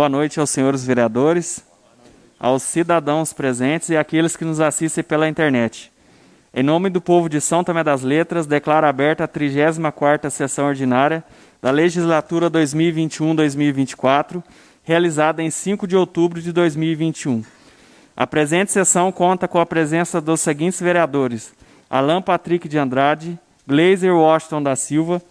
Boa noite aos senhores vereadores, aos cidadãos presentes e àqueles que nos assistem pela internet. Em nome do povo de São Tomé das Letras, declaro aberta a 34ª sessão ordinária da legislatura 2021-2024, realizada em 5 de outubro de 2021. A presente sessão conta com a presença dos seguintes vereadores: Alan Patrick de Andrade, Gleiser Washington da Silva,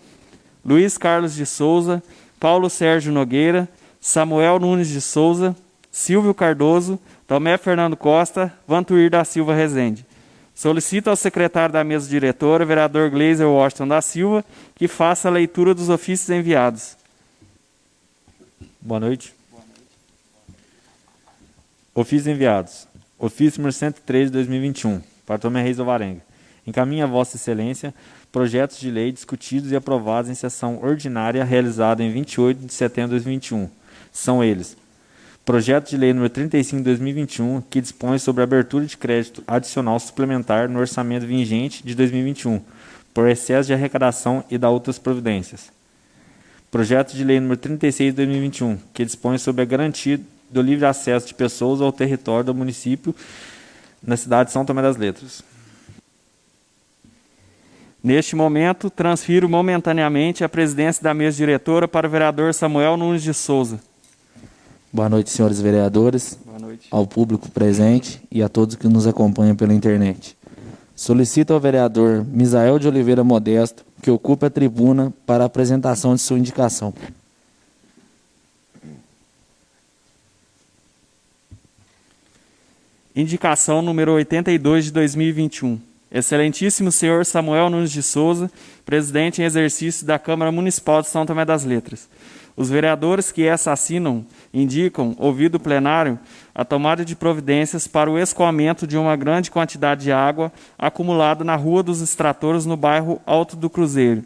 Luiz Carlos de Souza, Paulo Sérgio Nogueira, Samuel Nunes de Souza, Silvio Cardoso, Tomé Fernando Costa, Vantuir da Silva Rezende. Solicito ao secretário da mesa diretora, vereador Gleiser Washington da Silva, que faça a leitura dos ofícios enviados. Boa noite. Ofícios enviados. Ofício número 103 de 2021, para Tomé Reis Alvarenga. Encaminha a Vossa Excelência projetos de lei discutidos e aprovados em sessão ordinária realizada em 28 de setembro de 2021. São eles: projeto de lei número 35 de 2021, que dispõe sobre a abertura de crédito adicional suplementar no orçamento vigente de 2021, por excesso de arrecadação e da outras providências. Projeto de lei número 36 de 2021, que dispõe sobre a garantia do livre acesso de pessoas ao território do município na cidade de São Tomé das Letras. Neste momento, transfiro momentaneamente a presidência da mesa diretora para o vereador Samuel Nunes de Souza. Boa noite, senhores vereadores, Boa noite. ao público presente e a todos que nos acompanham pela internet. Solicito ao vereador Misael de Oliveira Modesto que ocupe a tribuna para a apresentação de sua indicação. Indicação número 82 de 2021. Excelentíssimo senhor Samuel Nunes de Souza, presidente em exercício da Câmara Municipal de São Tomé das Letras. Os vereadores que essa assinam indicam, ouvido o plenário, a tomada de providências para o escoamento de uma grande quantidade de água acumulada na Rua dos Extratores, no bairro Alto do Cruzeiro.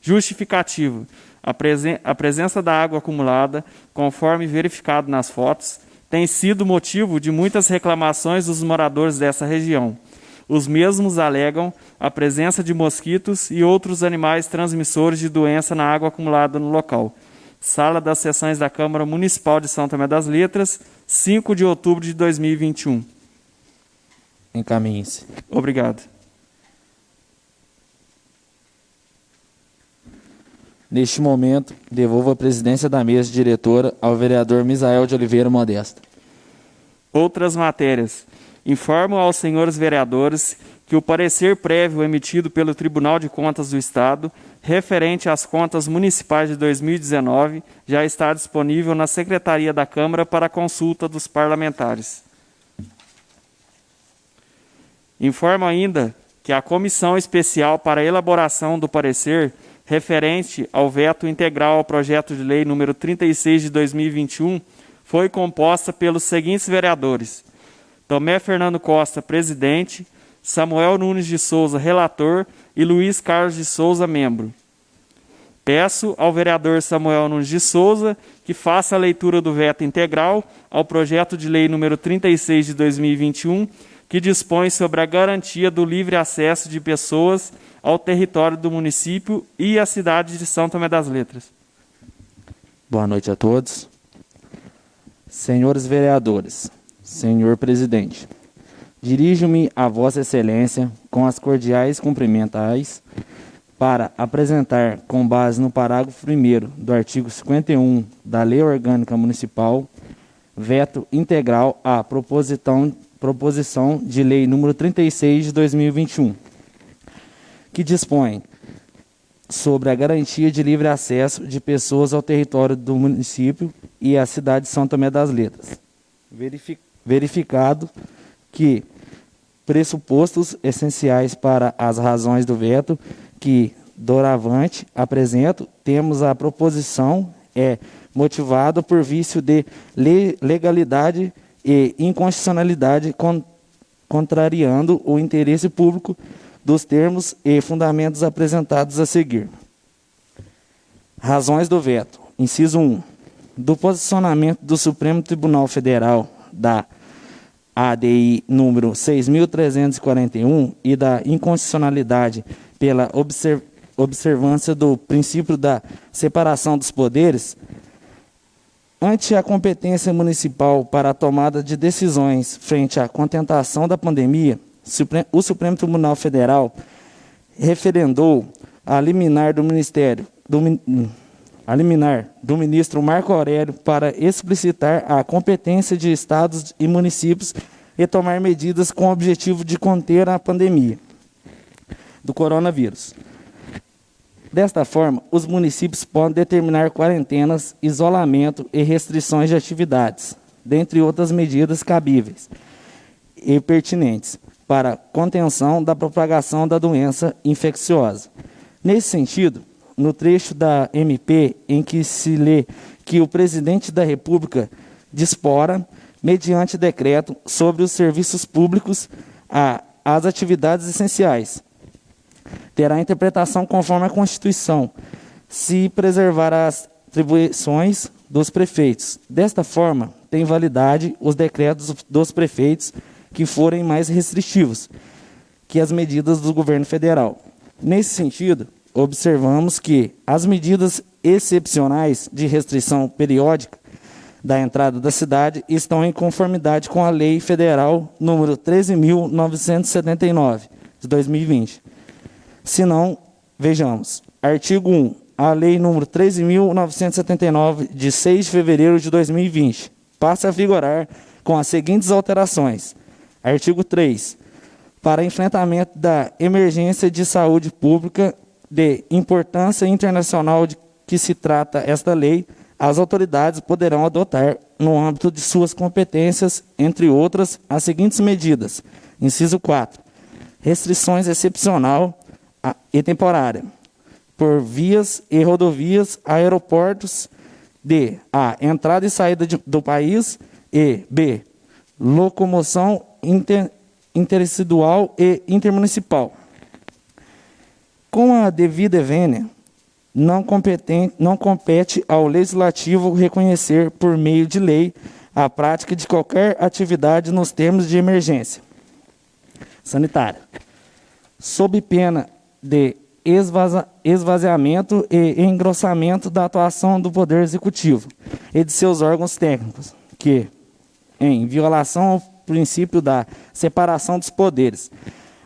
Justificativo: a presença da água acumulada, conforme verificado nas fotos, tem sido motivo de muitas reclamações dos moradores dessa região. Os mesmos alegam a presença de mosquitos e outros animais transmissores de doença na água acumulada no local. Sala das Sessões da Câmara Municipal de São Tomé das Letras, 5 de outubro de 2021. Encaminhe-se. Obrigado. Neste momento, devolvo a presidência da mesa diretora ao vereador Misael de Oliveira Modesto. Outras matérias. Informo aos senhores vereadores que o parecer prévio emitido pelo Tribunal de Contas do Estado, referente às contas municipais de 2019, já está disponível na Secretaria da Câmara para consulta dos parlamentares. Informo ainda que a Comissão Especial para a elaboração do parecer referente ao veto integral ao projeto de lei número 36 de 2021 foi composta pelos seguintes vereadores: Tomé Fernando Costa, presidente, Samuel Nunes de Souza, relator, e Luiz Carlos de Souza, membro. Peço ao vereador Samuel Nunes de Souza que faça a leitura do veto integral ao projeto de lei número 36 de 2021, que dispõe sobre a garantia do livre acesso de pessoas ao território do município e à cidade de São Tomé das Letras. Boa noite a todos. Senhores vereadores, senhor presidente, dirijo-me a Vossa Excelência com as cordiais cumprimentais para apresentar, com base no parágrafo 1º do artigo 51 da Lei Orgânica Municipal, veto integral à proposição de lei número 36 de 2021, que dispõe sobre a garantia de livre acesso de pessoas ao território do município e à cidade de São Tomé das Letras. Verificado que pressupostos essenciais para as razões do veto que doravante apresento, temos a proposição motivada por vício de legalidade e inconstitucionalidade, contrariando o interesse público dos termos e fundamentos apresentados a seguir. Razões do veto. Inciso 1. Do posicionamento do Supremo Tribunal Federal da ADI número 6.341 e da inconstitucionalidade pela observância do princípio da separação dos poderes, Ante a competência municipal para a tomada de decisões frente à contentação da pandemia, o Supremo Tribunal Federal referendou a liminar do ministro Marco Aurélio para explicitar a competência de estados e municípios e tomar medidas com o objetivo de conter a pandemia do coronavírus. Desta forma, os municípios podem determinar quarentenas, isolamento e restrições de atividades, dentre outras medidas cabíveis e pertinentes para contenção da propagação da doença infecciosa. Nesse sentido, no trecho da MP em que se lê que o Presidente da República dispora, mediante decreto, sobre os serviços públicos às atividades essenciais, terá interpretação conforme a Constituição, se preservar as atribuições dos prefeitos. Desta forma, tem validade os decretos dos prefeitos que forem mais restritivos que as medidas do governo federal. Nesse sentido, observamos que as medidas excepcionais de restrição periódica da entrada da cidade estão em conformidade com a Lei Federal número 13.979, de 2020. Se não, vejamos, artigo 1, a Lei número 13.979, de 6 de fevereiro de 2020, passa a vigorar com as seguintes alterações. Artigo 3, para enfrentamento da emergência de saúde pública de importância internacional de que se trata esta lei, as autoridades poderão adotar, no âmbito de suas competências, entre outras, as seguintes medidas. Inciso 4, restrições excepcional e temporária por vias e rodovias, aeroportos de a. entrada e saída do país e b. locomoção interestadual e intermunicipal. Com a devida vênia, não compete ao Legislativo reconhecer, por meio de lei, a prática de qualquer atividade nos termos de emergência sanitária, sob pena de esvaziamento e engrossamento da atuação do Poder Executivo e de seus órgãos técnicos, que, em violação ao princípio da separação dos poderes,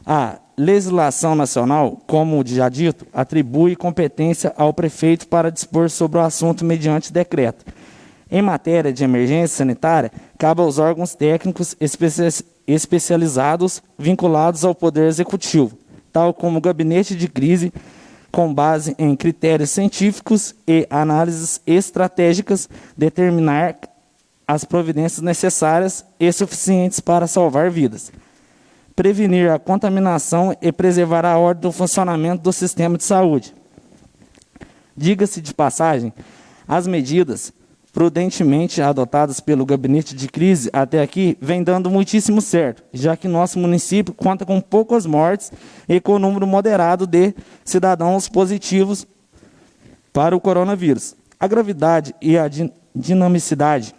a legislação nacional, como já dito, atribui competência ao prefeito para dispor sobre o assunto mediante decreto. Em matéria de emergência sanitária, cabe aos órgãos técnicos especializados vinculados ao Poder Executivo, tal como o gabinete de crise, com base em critérios científicos e análises estratégicas, determinar as providências necessárias e suficientes para salvar vidas, prevenir a contaminação e preservar a ordem do funcionamento do sistema de saúde. Diga-se de passagem, as medidas prudentemente adotadas pelo gabinete de crise até aqui vêm dando muitíssimo certo, já que nosso município conta com poucas mortes e com um número moderado de cidadãos positivos para o coronavírus. A gravidade e a dinamicidade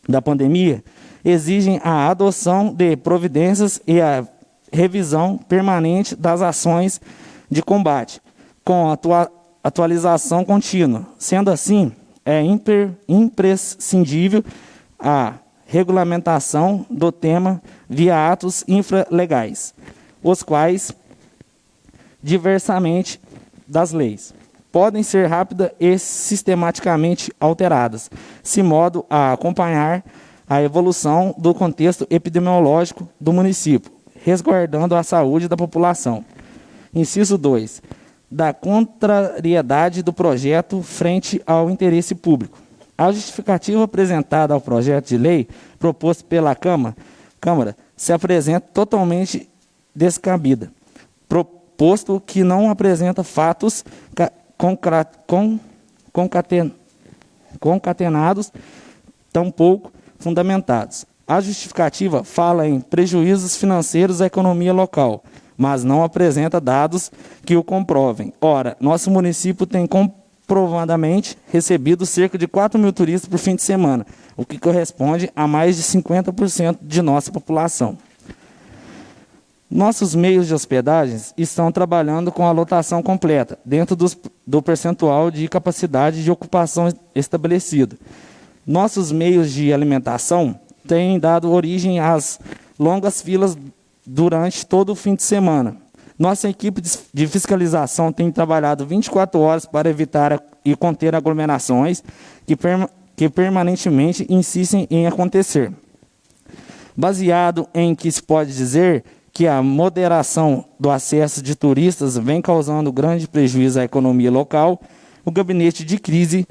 da pandemia exigem a adoção de providências e a revisão permanente das ações de combate, com atualização contínua. Sendo assim, é imprescindível a regulamentação do tema via atos infralegais, os quais, diversamente das leis, podem ser rápida e sistematicamente alteradas, de modo a acompanhar a evolução do contexto epidemiológico do município, resguardando a saúde da população. Inciso 2. Da contrariedade do projeto frente ao interesse público. A justificativa apresentada ao projeto de lei proposto pela Câmara se apresenta totalmente descabida, posto que não apresenta fatos concatenados, tampouco fundamentados. A justificativa fala em prejuízos financeiros à economia local, mas não apresenta dados que o comprovem. Ora, nosso município tem comprovadamente recebido cerca de 4 mil turistas por fim de semana, o que corresponde a mais de 50% de nossa população. Nossos meios de hospedagens estão trabalhando com a lotação completa, dentro do percentual de capacidade de ocupação estabelecido. Nossos meios de alimentação têm dado origem às longas filas durante todo o fim de semana. Nossa equipe de fiscalização tem trabalhado 24 horas para evitar e conter aglomerações que permanentemente insistem em acontecer. Baseado em que se pode dizer que a moderação do acesso de turistas vem causando grande prejuízo à economia local, o gabinete de crise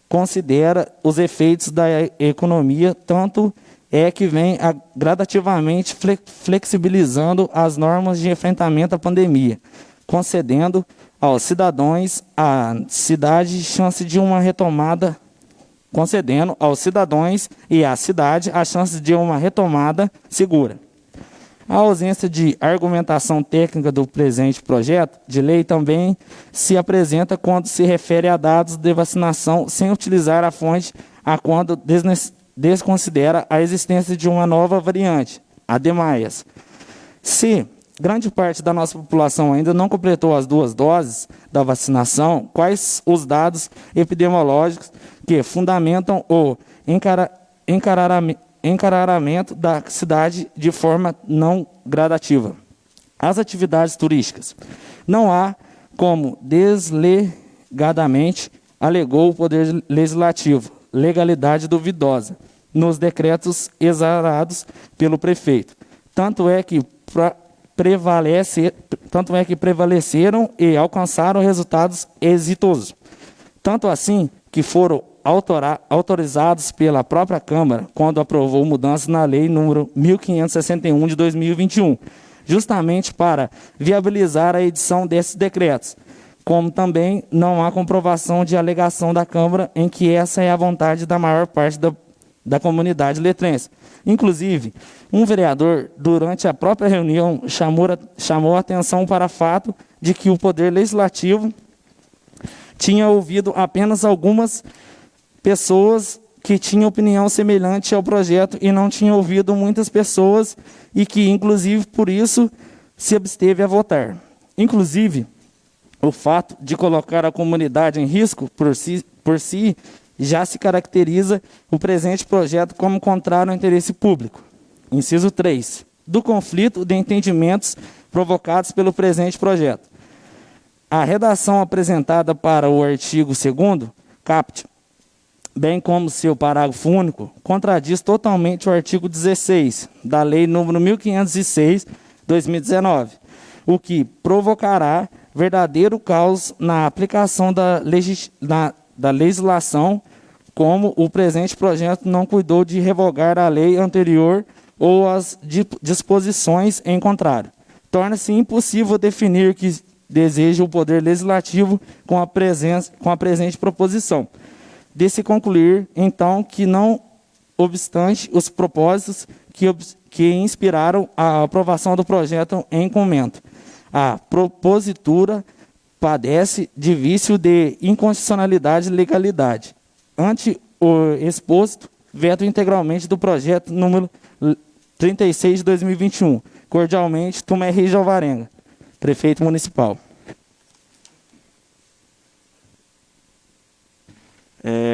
considera os efeitos da economia, tanto é que vem gradativamente flexibilizando as normas de enfrentamento à pandemia, concedendo aos cidadãos a cidade chance de uma retomada, concedendo aos cidadãos e à cidade a chance de uma retomada segura. A ausência de argumentação técnica do presente projeto de lei também se apresenta quando se refere a dados de vacinação sem utilizar a fonte a quando desconsidera a existência de uma nova variante, a demais. Se grande parte da nossa população ainda não completou as 2 doses da vacinação, quais os dados epidemiológicos que fundamentam o encaramento da cidade de forma não gradativa? As atividades turísticas. Não há como deslegadamente alegou o Poder Legislativo, legalidade duvidosa, nos decretos exarados pelo prefeito. Tanto é que prevaleceram e alcançaram resultados exitosos. Tanto assim que foram autorizados pela própria Câmara quando aprovou mudanças na Lei número 1561 de 2021, justamente para viabilizar a edição desses decretos, como também não há comprovação de alegação da Câmara em que essa é a vontade da maior parte da comunidade letrense. Inclusive, um vereador, durante a própria reunião, chamou a atenção para o fato de que o Poder Legislativo tinha ouvido apenas algumas pessoas que tinham opinião semelhante ao projeto e não tinha ouvido muitas pessoas e que, inclusive, por isso, se absteve a votar. Inclusive, o fato de colocar a comunidade em risco por si já se caracteriza o presente projeto como contrário ao interesse público. Inciso 3. Do conflito de entendimentos provocados pelo presente projeto. A redação apresentada para o artigo 2º, caput, bem como seu parágrafo único, contradiz totalmente o artigo 16 da Lei nº 1506, 2019, o que provocará verdadeiro caos na aplicação da legislação, como o presente projeto não cuidou de revogar a lei anterior ou as disposições em contrário. Torna-se impossível definir o que deseja o Poder Legislativo com a presente proposição. De se concluir, então, que não obstante os propósitos que inspiraram a aprovação do projeto em comento, a propositura padece de vício de inconstitucionalidade e legalidade. Ante o exposto, veto integralmente do projeto número 36 de 2021. Cordialmente, Tomé Reis de Alvarenga, prefeito municipal.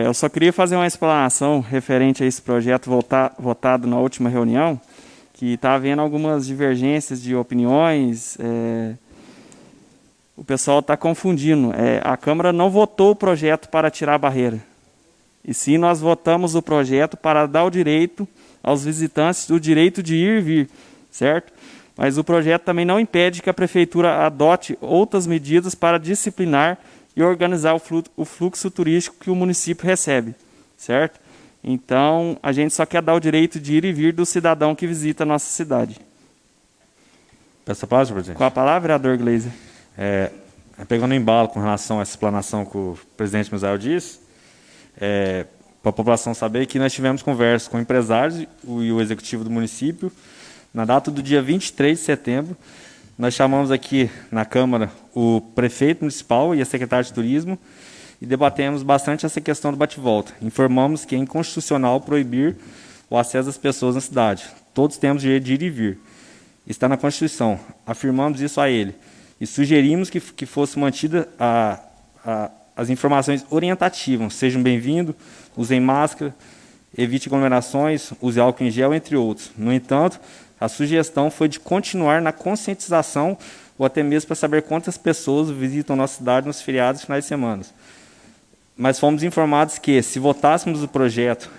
Eu só queria fazer uma explanação referente a esse projeto votado na última reunião, que está havendo algumas divergências de opiniões. O pessoal está confundindo. A Câmara não votou o projeto para tirar a barreira. E sim, nós votamos o projeto para dar o direito aos visitantes, o direito de ir e vir, certo? Mas o projeto também não impede que a Prefeitura adote outras medidas para disciplinar e organizar o fluxo turístico que o município recebe, certo? Então, a gente só quer dar o direito de ir e vir do cidadão que visita a nossa cidade. Peço a palavra, senhor presidente. Com a palavra, vereador Gleiser. Pegando embalo com relação a essa explanação que o presidente Misael disse, para a população saber que nós tivemos conversas com empresários e o executivo do município. Na data do dia 23 de setembro, nós chamamos aqui na Câmara o prefeito municipal e a secretária de turismo e debatemos bastante essa questão do bate-volta. Informamos que é inconstitucional proibir o acesso das pessoas na cidade. Todos temos direito de ir e vir. Está na Constituição. Afirmamos isso a ele e sugerimos que fosse mantida as informações orientativas. Sejam bem-vindos, usem máscara, evite aglomerações, use álcool em gel, entre outros. No entanto, a sugestão foi de continuar na conscientização ou até mesmo para saber quantas pessoas visitam nossa cidade nos feriados e finais de semana. Mas fomos informados que, se votássemos o projeto,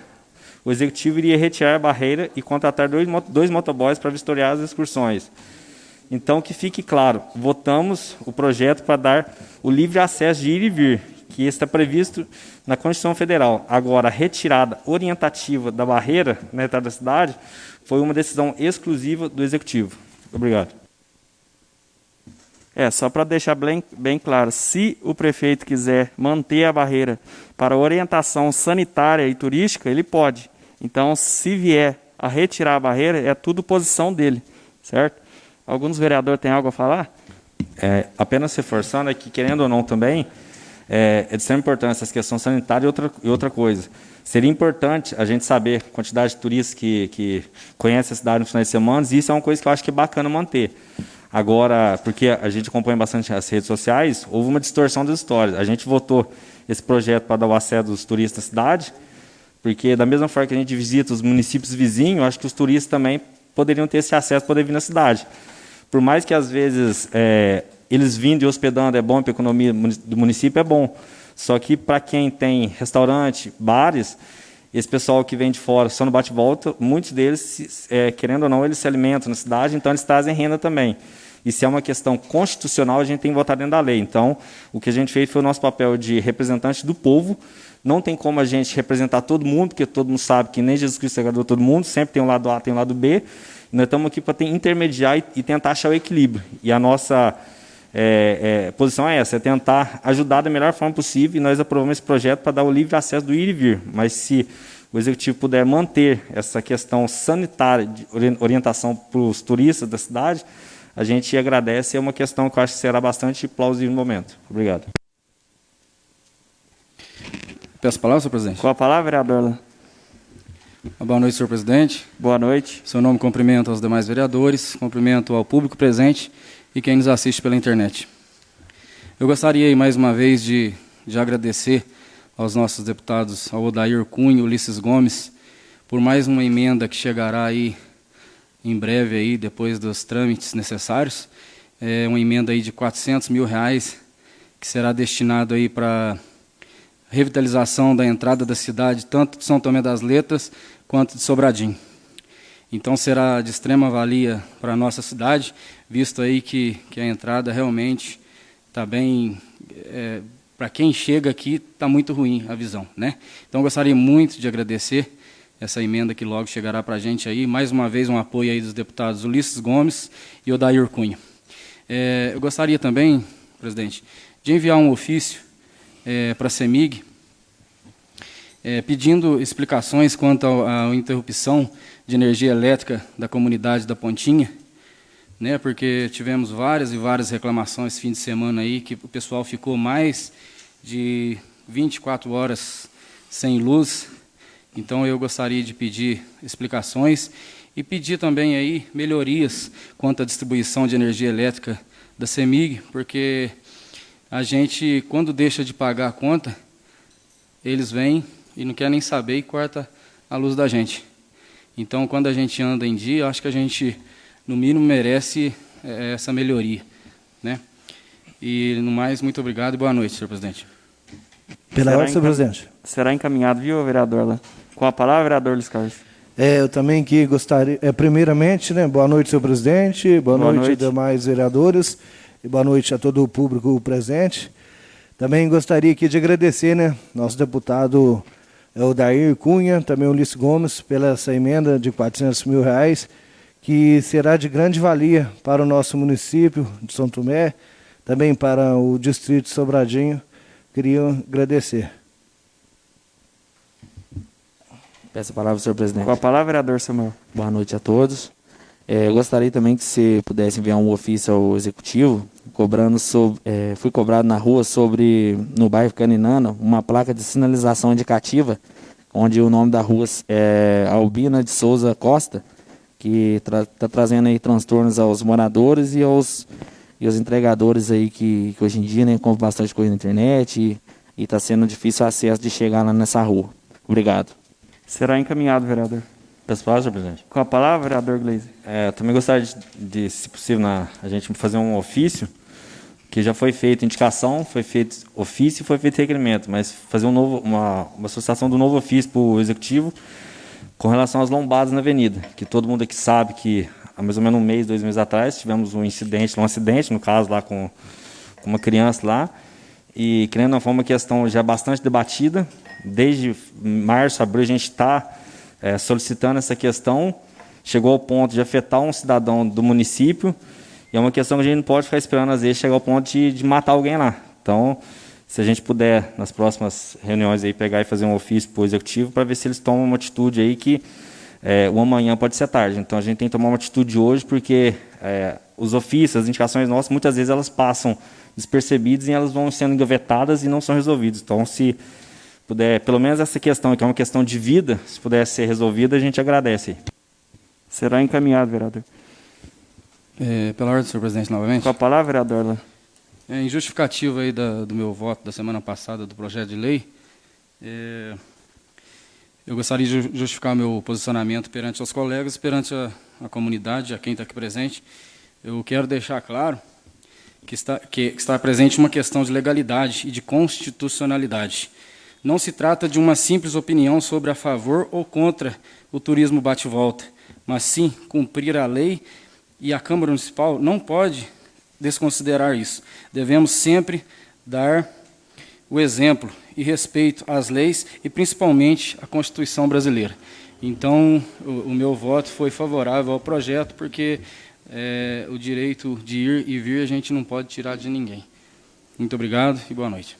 o Executivo iria retirar a barreira e contratar dois motoboys para vistoriar as excursões. Então, que fique claro, votamos o projeto para dar o livre acesso de ir e vir, que está previsto na Constituição Federal. Agora, a retirada orientativa da barreira na entrada da cidade foi uma decisão exclusiva do Executivo. Obrigado. Só para deixar bem claro, se o prefeito quiser manter a barreira para orientação sanitária e turística, ele pode. Então, se vier a retirar a barreira, é tudo posição dele, certo? Alguns vereadores têm algo a falar? Apenas reforçando que, querendo ou não também, é de extrema importância essa questão sanitária e outra coisa. Seria importante a gente saber a quantidade de turistas que conhecem a cidade nos finais de semana, e isso é uma coisa que eu acho que é bacana manter. Agora, porque a gente acompanha bastante as redes sociais, houve uma distorção das histórias. A gente votou esse projeto para dar o acesso dos turistas à cidade, porque da mesma forma que a gente visita os municípios vizinhos, acho que os turistas também poderiam ter esse acesso, poder vir na cidade. Por mais que, às vezes, eles vindo e hospedando é bom, para a economia do município é bom. Só que, para quem tem restaurante, bares, esse pessoal que vem de fora, só no bate-volta, muitos deles, querendo ou não, eles se alimentam na cidade, então eles trazem renda também. E se é uma questão constitucional, a gente tem que votar dentro da lei. Então, o que a gente fez foi o nosso papel de representante do povo. Não tem como a gente representar todo mundo, porque todo mundo sabe que nem Jesus Cristo agradou todo mundo, sempre tem um lado A, tem um lado B. E nós estamos aqui para intermediar e tentar achar o equilíbrio. E a nossa posição é essa, é tentar ajudar da melhor forma possível, e nós aprovamos esse projeto para dar o livre acesso do ir e vir. Mas se o Executivo puder manter essa questão sanitária, de orientação para os turistas da cidade, a gente agradece, é uma questão que eu acho que será bastante plausível no momento. Obrigado. Peço a palavra, senhor presidente. Com a palavra, vereador. Boa noite, senhor presidente. Boa noite. Seu nome, cumprimento aos demais vereadores, cumprimento ao público presente e quem nos assiste pela internet. Eu gostaria, mais uma vez, de agradecer aos nossos deputados, ao Odair Cunha e Ulisses Gomes, por mais uma emenda que chegará aí em breve, aí, depois dos trâmites necessários, uma emenda aí de R$400 mil, que será destinado aí para revitalização da entrada da cidade, tanto de São Tomé das Letras quanto de Sobradinho. Então será de extrema valia para a nossa cidade, visto aí que a entrada realmente está bem, para quem chega aqui está muito ruim a visão, né? Então eu gostaria muito de agradecer essa emenda que logo chegará para a gente aí, mais uma vez um apoio aí dos deputados Ulisses Gomes e Odair Cunha. Eu gostaria também, presidente, de enviar um ofício para a CEMIG, pedindo explicações quanto à interrupção de energia elétrica da comunidade da Pontinha, né, porque tivemos várias e várias reclamações esse fim de semana aí, que o pessoal ficou mais de 24 horas sem luz. Então eu gostaria de pedir explicações e pedir também aí melhorias quanto à distribuição de energia elétrica da CEMIG, porque a gente, quando deixa de pagar a conta, eles vêm e não querem nem saber e corta a luz da gente. Então, quando a gente anda em dia, acho que a gente, no mínimo, merece essa melhoria, né? E, no mais, muito obrigado e boa noite, senhor presidente. Pela ordem, senhor presidente. Será encaminhado, viu, vereador? Com a palavra, vereador Luiz Carlos. Eu também que gostaria, primeiramente, né, boa noite, senhor presidente, boa noite, demais vereadores, e boa noite a todo o público presente. Também gostaria aqui de agradecer, né, nosso deputado Odair Cunha, também o Ulisses Gomes, pela essa emenda de R$400 mil, que será de grande valia para o nosso município de São Tomé, também para o distrito de Sobradinho. Queria agradecer. Peço a palavra, senhor presidente. Com a palavra, vereador Samuel. Boa noite a todos. Eu gostaria também que você pudesse enviar um ofício ao Executivo, fui cobrado na rua no bairro Caninana, uma placa de sinalização indicativa, onde o nome da rua é Albina de Souza Costa, que está trazendo aí transtornos aos moradores e aos entregadores aí que hoje em dia, né, compram bastante coisa na internet e está sendo difícil o acesso de chegar lá nessa rua. Obrigado. Será encaminhado, vereador. Peço palavra, senhor presidente. Com a palavra, vereador Gleiser. Eu também gostaria de, se possível, a gente fazer um ofício, que já foi feita indicação, foi feito ofício e foi feito requerimento, mas fazer uma associação do novo ofício para o executivo com relação às lombadas na avenida, que todo mundo aqui sabe que há mais ou menos 1 mês, 2 meses atrás, tivemos um acidente, no caso, lá com uma criança lá, e, querendo ou não, foi uma questão já bastante debatida. Desde março, abril, a gente está solicitando essa questão, chegou ao ponto de afetar um cidadão do município, e é uma questão que a gente não pode ficar esperando, às vezes, chegar ao ponto de matar alguém lá. Então, se a gente puder, nas próximas reuniões, aí, pegar e fazer um ofício para o executivo, para ver se eles tomam uma atitude aí que o amanhã pode ser tarde. Então, a gente tem que tomar uma atitude hoje, porque os ofícios, as indicações nossas, muitas vezes elas passam despercebidas e elas vão sendo engavetadas e não são resolvidas. Então, se puder, pelo menos essa questão, que é uma questão de vida, se puder ser resolvida, a gente agradece. Será encaminhado, vereador. Pela ordem, senhor presidente, novamente. Com a palavra, vereador. Em justificativa aí do meu voto da semana passada do projeto de lei, eu gostaria de justificar meu posicionamento perante os colegas, perante a comunidade, a quem está aqui presente. Eu quero deixar claro que está presente uma questão de legalidade e de constitucionalidade. Não se trata de uma simples opinião sobre a favor ou contra o turismo bate-volta, mas sim cumprir a lei, e a Câmara Municipal não pode desconsiderar isso. Devemos sempre dar o exemplo e respeito às leis e principalmente à Constituição brasileira. Então, o meu voto foi favorável ao projeto, porque o direito de ir e vir a gente não pode tirar de ninguém. Muito obrigado e boa noite.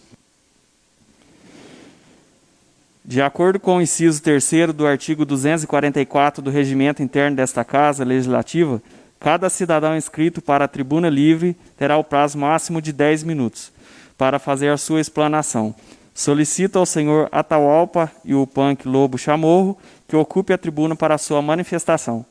De acordo com o inciso 3º do artigo 244 do Regimento Interno desta Casa Legislativa, cada cidadão inscrito para a tribuna livre terá o prazo máximo de 10 minutos para fazer a sua explanação. Solicito ao senhor Atahualpa e o Punk Lobo Chamorro que ocupe a tribuna para a sua manifestação.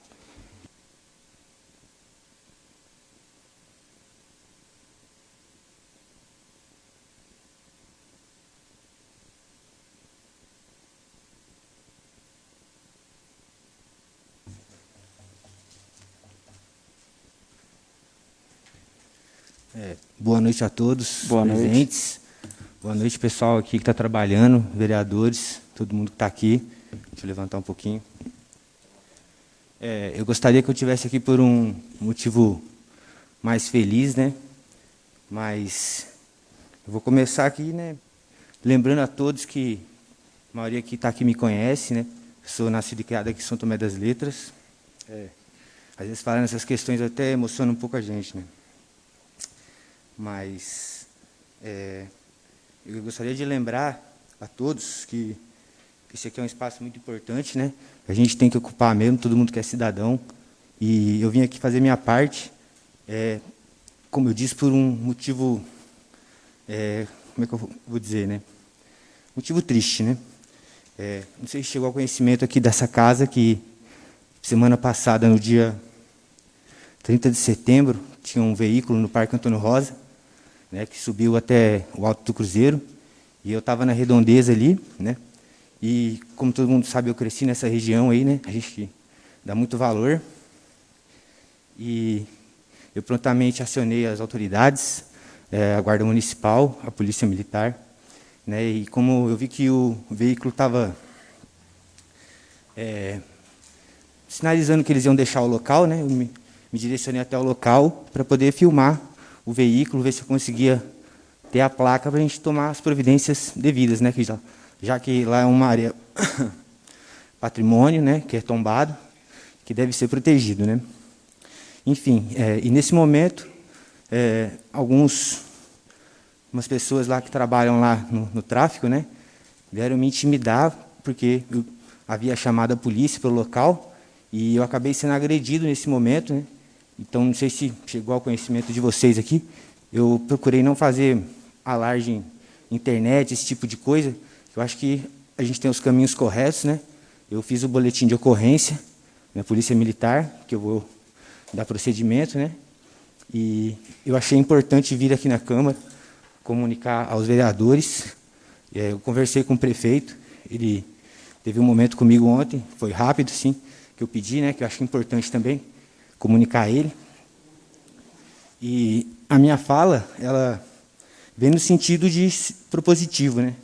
Boa noite a todos Boa presentes. Boa noite, pessoal aqui que está trabalhando, vereadores, todo mundo que está aqui. Deixa eu levantar um pouquinho. Eu gostaria que eu estivesse aqui por um motivo mais feliz, né? Mas eu vou começar aqui, né? Lembrando a todos que a maioria que está aqui me conhece, né? Sou nascido e criado aqui em São Tomé das Letras. Às vezes falando essas questões até emociona um pouco a gente, né? Mas eu gostaria de lembrar a todos que esse aqui é um espaço muito importante, né? A gente tem que ocupar mesmo, todo mundo que é cidadão. E eu vim aqui fazer minha parte, como eu disse, por um motivo, como é que eu vou dizer, né? Motivo triste, né? Não sei se chegou ao conhecimento aqui dessa casa que semana passada, no dia 30 de setembro, tinha um veículo no Parque Antônio Rosa, né, que subiu até o Alto do Cruzeiro, e eu estava na redondeza ali, né, e como todo mundo sabe, eu cresci nessa região aí, né, a gente dá muito valor, e eu prontamente acionei as autoridades, a Guarda Municipal, a Polícia Militar, né, e como eu vi que o veículo estava sinalizando que eles iam deixar o local, né, eu me direcionei até o local para poder filmar o veículo, ver se eu conseguia ter a placa para a gente tomar as providências devidas, né? Já que lá é uma área patrimônio, né? Que é tombado, que deve ser protegido, né? Enfim, e nesse momento, algumas pessoas lá que trabalham lá no tráfico, né? Vieram me intimidar porque eu havia chamado a polícia pelo local e eu acabei sendo agredido nesse momento, né? Então, não sei se chegou ao conhecimento de vocês aqui, eu procurei não fazer alarde em internet, esse tipo de coisa. Eu acho que a gente tem os caminhos corretos, né? Eu fiz o boletim de ocorrência na Polícia Militar, que eu vou dar procedimento, né? E eu achei importante vir aqui na Câmara comunicar aos vereadores. Eu conversei com o prefeito, ele teve um momento comigo ontem, foi rápido, sim, que eu pedi, né, que eu acho importante também comunicar a ele. E a minha fala, ela vem no sentido de propositivo, né?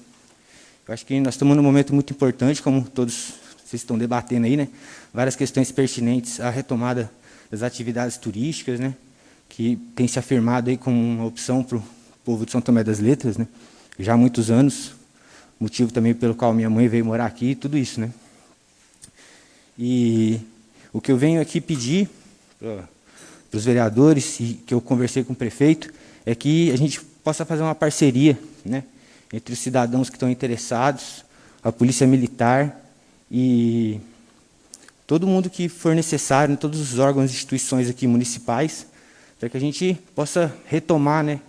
Eu acho que nós estamos num momento muito importante, como todos vocês estão debatendo aí, né? Várias questões pertinentes à retomada das atividades turísticas, né? Que tem se afirmado aí como uma opção para o povo de São Tomé das Letras, né? Já há muitos anos, motivo também pelo qual minha mãe veio morar aqui, tudo isso, né? E o que eu venho aqui pedir para os vereadores, e que eu conversei com o prefeito, é que a gente possa fazer uma parceria, né, entre os cidadãos que estão interessados, a Polícia Militar e todo mundo que for necessário, né, todos os órgãos e instituições aqui municipais, para que a gente possa retomar, né,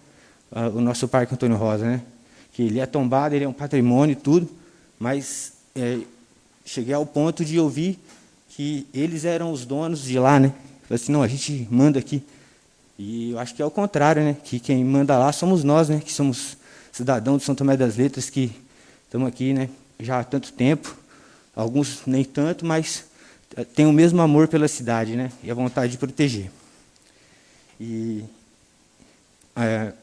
o nosso Parque Antônio Rosa, né, que ele é tombado, ele é um patrimônio e tudo, mas cheguei ao ponto de ouvir que eles eram os donos de lá, né? Falei assim, não, a gente manda aqui. E eu acho que é o contrário, né? Que quem manda lá somos nós, né? Que somos cidadãos de São Tomé das Letras, que estamos aqui, né? Já há tanto tempo. Alguns nem tanto, mas têm o mesmo amor pela cidade, né? E a vontade de proteger. E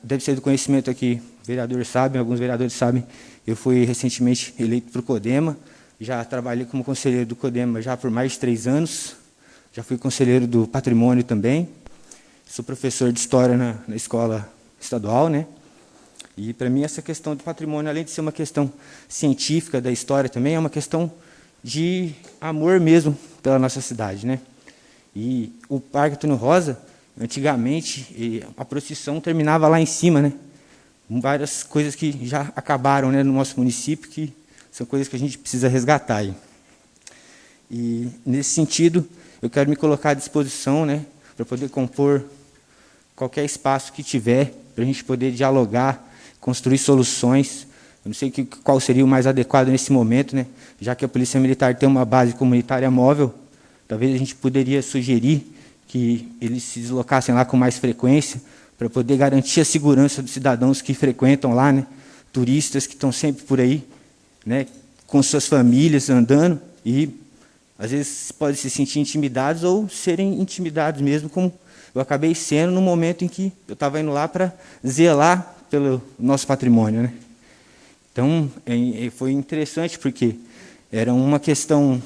deve ser do conhecimento aqui, vereadores sabem, alguns vereadores sabem, eu fui recentemente eleito para o CODEMA, já trabalhei como conselheiro do CODEMA já por mais de 3 anos, já fui conselheiro do patrimônio também, sou professor de história na escola estadual, né? E para mim essa questão do patrimônio, além de ser uma questão científica da história também, é uma questão de amor mesmo pela nossa cidade, né? E o Parque Antônio Rosa, antigamente, a procissão terminava lá em cima, né? Várias coisas que já acabaram, né, no nosso município, que são coisas que a gente precisa resgatar aí. E, nesse sentido, eu quero me colocar à disposição, né, para poder compor qualquer espaço que tiver, para a gente poder dialogar, construir soluções. Eu não sei qual seria o mais adequado nesse momento, né, já que a Polícia Militar tem uma base comunitária móvel, talvez a gente poderia sugerir que eles se deslocassem lá com mais frequência, para poder garantir a segurança dos cidadãos que frequentam lá, né, turistas que estão sempre por aí, né, com suas famílias andando e às vezes podem se sentir intimidados ou serem intimidados mesmo, como eu acabei sendo no momento em que eu estava indo lá para zelar pelo nosso patrimônio, né. Então, foi interessante porque era uma questão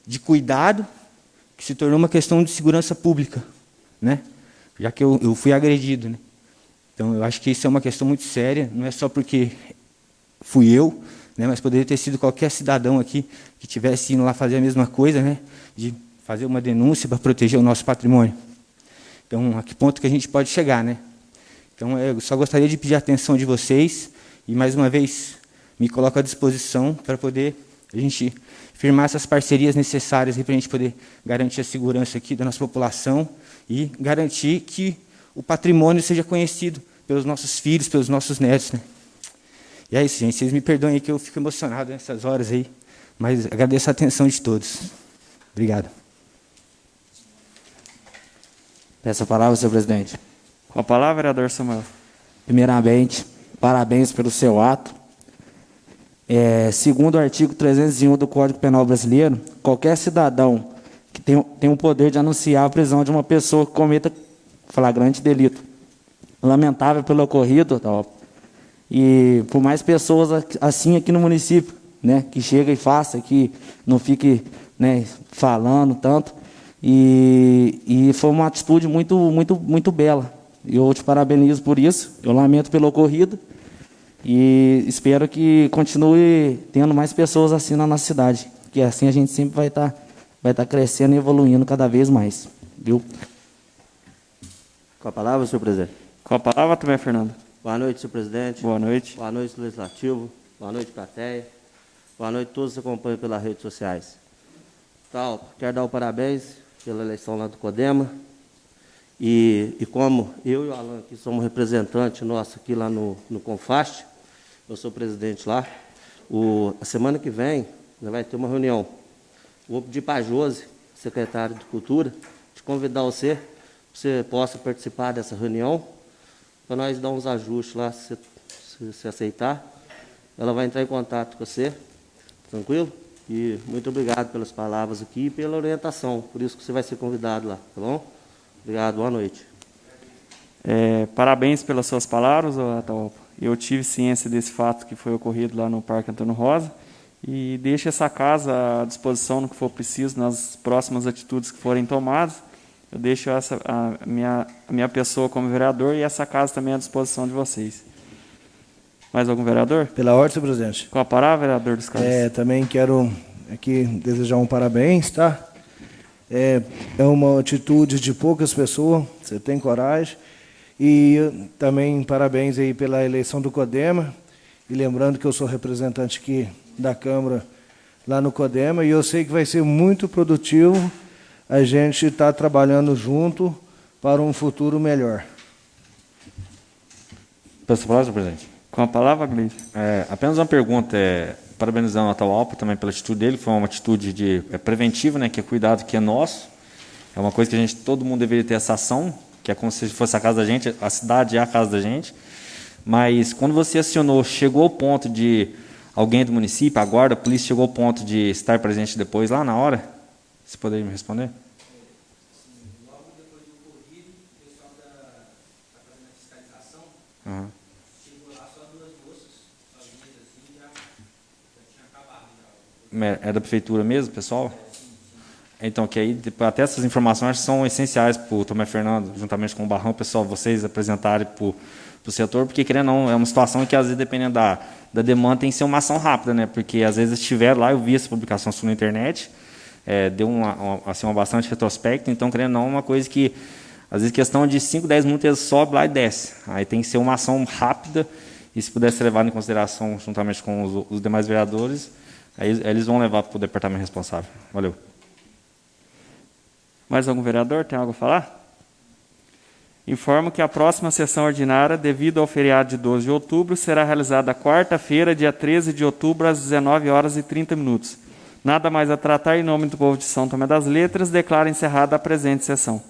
de cuidado que se tornou uma questão de segurança pública, né, já que eu fui agredido, né. Então, eu acho que isso é uma questão muito séria, não é só porque fui eu, né, mas poderia ter sido qualquer cidadão aqui que tivesse indo lá fazer a mesma coisa, né, de fazer uma denúncia para proteger o nosso patrimônio. Então, a que ponto que a gente pode chegar, né? Então, eu só gostaria de pedir a atenção de vocês e, mais uma vez, me coloco à disposição para poder a gente firmar essas parcerias necessárias para a gente poder garantir a segurança aqui da nossa população e garantir que o patrimônio seja conhecido pelos nossos filhos, pelos nossos netos, né? E é isso, gente. Vocês me perdoem aí que eu fico emocionado nessas horas aí, mas agradeço a atenção de todos. Obrigado. Peço a palavra, senhor presidente. Com a palavra, vereador Samuel. Primeiramente, parabéns pelo seu ato. Segundo o artigo 301 do Código Penal Brasileiro, qualquer cidadão que tem o poder de anunciar a prisão de uma pessoa que cometa flagrante delito. Lamentável pelo ocorrido, e por mais pessoas assim aqui no município, né, que chega e faça, que não fique, né, falando tanto, e foi uma atitude muito, muito, muito bela. Eu te parabenizo por isso, eu lamento pelo ocorrido, e espero que continue tendo mais pessoas assim na nossa cidade, que assim a gente sempre vai estar crescendo e evoluindo cada vez mais, viu? Com a palavra, senhor presidente. Com a palavra também, Fernando. Boa noite, senhor presidente. Boa noite. Boa noite, legislativo. Boa noite, plateia. Boa noite a todos que acompanham pelas redes sociais. Então, quero dar os parabéns pela eleição lá do CODEMA. E como eu e o Alan aqui somos representantes nossos aqui lá no Confast, eu sou presidente lá, a semana que vem nós vai ter uma reunião. Vou pedir para a Josi, secretária de Cultura, te convidar você possa participar dessa reunião, para nós dar uns ajustes lá, se aceitar. Ela vai entrar em contato com você, tranquilo? E muito obrigado pelas palavras aqui e pela orientação. Por isso que você vai ser convidado lá, tá bom? Obrigado, boa noite. Parabéns pelas suas palavras, Ataopa. Eu tive ciência desse fato que foi ocorrido lá no Parque Antônio Rosa e deixo essa casa à disposição no que for preciso, nas próximas atitudes que forem tomadas. Eu deixo a minha pessoa como vereador e essa casa também à disposição de vocês. Mais algum vereador? Pela ordem, senhor presidente. Com a palavra, vereador dos Carlos. Também quero aqui desejar um parabéns, tá? É uma atitude de poucas pessoas, você tem coragem. E também parabéns aí pela eleição do CODEMA. E lembrando que eu sou representante aqui da Câmara lá no CODEMA, e eu sei que vai ser muito produtivo a gente estar trabalhando junto para um futuro melhor. Peço a palavra, senhor presidente. Com a palavra, Gleide. Apenas uma pergunta, parabenizando o Ataopa também pela atitude dele, foi uma atitude preventiva, né, que é cuidado que é nosso, é uma coisa que todo mundo deveria ter essa ação, que é como se fosse a casa da gente, a cidade é a casa da gente, mas quando você acionou, chegou ao ponto de alguém do município, a guarda, a polícia, chegou ao ponto de estar presente depois, lá na hora? Você poderia me responder? Logo depois do ocorrido, o pessoal da fazendo a fiscalização, Uhum. chegou lá só 2 moças, sozinhas assim, já tinha acabado. É da prefeitura mesmo, pessoal? Então, que aí, até essas informações são essenciais para o Tomé Fernando, juntamente com o Barrão, pessoal, vocês apresentarem para o setor, porque, querendo ou não, é uma situação que, às vezes, dependendo da demanda, tem que ser uma ação rápida, né? Porque, às vezes, estiver lá, eu vi essa publicação na internet, deu uma bastante retrospecto, então, querendo ou não, é uma coisa que, às vezes, questão de 5, 10 minutos, eles sobe lá e desce. Aí tem que ser uma ação rápida, e se puder ser levado em consideração, juntamente com os demais vereadores, aí eles vão levar para o departamento responsável. Valeu. Mais algum vereador tem algo a falar? Informo que a próxima sessão ordinária, devido ao feriado de 12 de outubro, será realizada quarta-feira, dia 13 de outubro, às 19h30. Nada mais a tratar, em nome do povo de São Tomé das Letras, declaro encerrada a presente sessão.